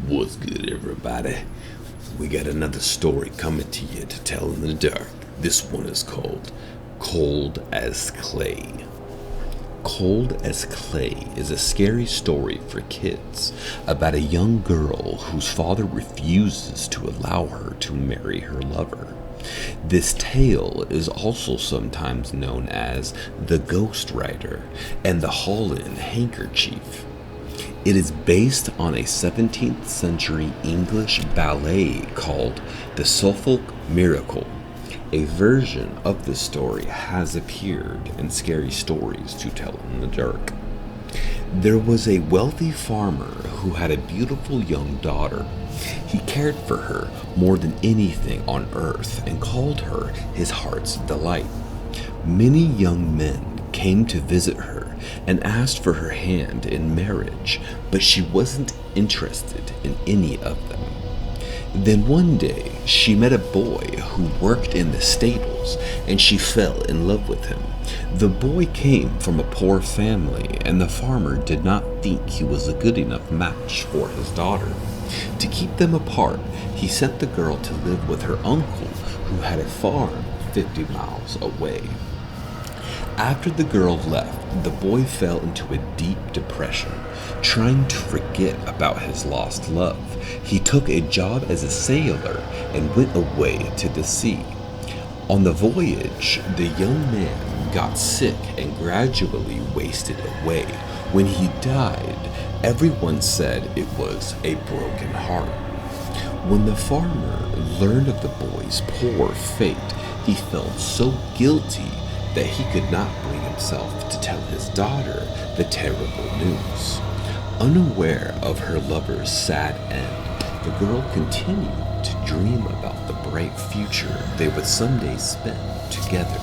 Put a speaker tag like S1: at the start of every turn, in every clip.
S1: What's good, everybody? We got another story coming to you to tell in the dark. This one is called Cold as Clay. Cold as Clay is a scary story for kids about a young girl whose father refuses to allow her to marry her lover. This tale is also sometimes known as the Ghost Rider and the Holland Handkerchief. It is based on a 17th century English ballet called The Suffolk Miracle. A version of this story has appeared in Scary Stories to Tell in the Dark. There was a wealthy farmer who had a beautiful young daughter. He cared for her more than anything on earth and called her his heart's delight. Many young men came to visit her and asked for her hand in marriage, but she wasn't interested in any of them. Then one day, she met a boy who worked in the stables, and she fell in love with him. The boy came from a poor family, and the farmer did not think he was a good enough match for his daughter. To keep them apart, he sent the girl to live with her uncle, who had a farm 50 miles away. After the girl left, the boy fell into a deep depression, trying to forget about his lost love. He took a job as a sailor and went away to the sea. On the voyage, the young man got sick and gradually wasted away. When he died, everyone said it was a broken heart. When the farmer learned of the boy's poor fate, he felt so guilty that he could not bring himself to tell his daughter the terrible news. Unaware of her lover's sad end, the girl continued to dream about the bright future they would someday spend together.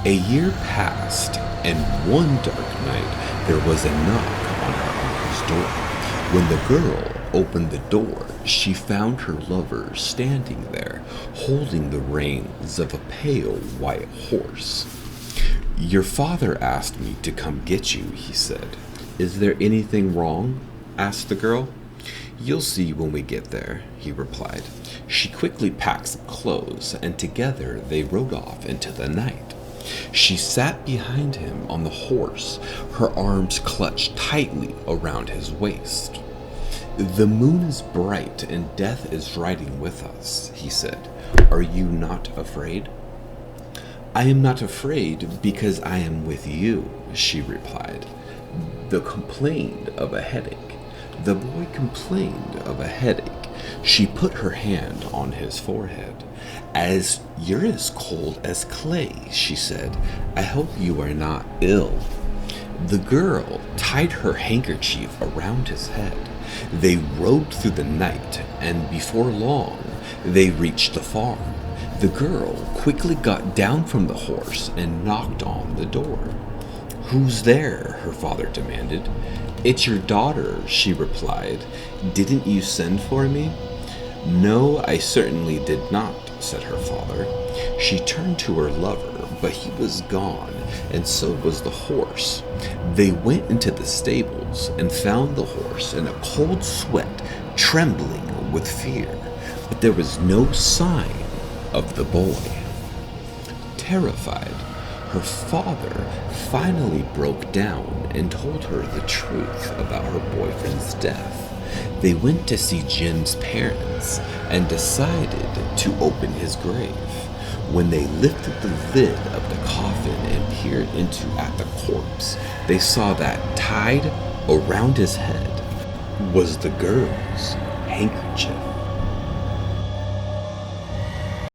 S1: A year passed, and one dark night there was a knock on her uncle's door. When the girl opened the door, she found her lover standing there, holding the reins of a pale white horse. "Your father asked me to come get you," he said. "Is there anything wrong?" asked the girl. "You'll see when we get there," he replied. She quickly packed some clothes, and together they rode off into the night. She sat behind him on the horse, her arms clutched tightly around his waist. "The moon is bright and death is riding with us," he said. "Are you not afraid?" "I am not afraid because I am with you," she replied. The boy complained of a headache. She put her hand on his forehead. "As you're as cold as clay," she said. "I hope you are not ill." The girl tied her handkerchief around his head. They rode through the night, and before long, they reached the farm. The girl quickly got down from the horse and knocked on the door. "Who's there?" her father demanded. "It's your daughter," she replied. "Didn't you send for me?" "No, I certainly did not," said her father. She turned to her lover, but he was gone, and so was the horse. They went into the stables and found the horse in a cold sweat, trembling with fear, but there was no sign of the boy. Terrified, her father finally broke down and told her the truth about her boyfriend's death. They went to see Jim's parents and decided to open his grave. When they lifted the lid of the coffin and peered at the corpse, they saw that tied around his head was the girl's handkerchief.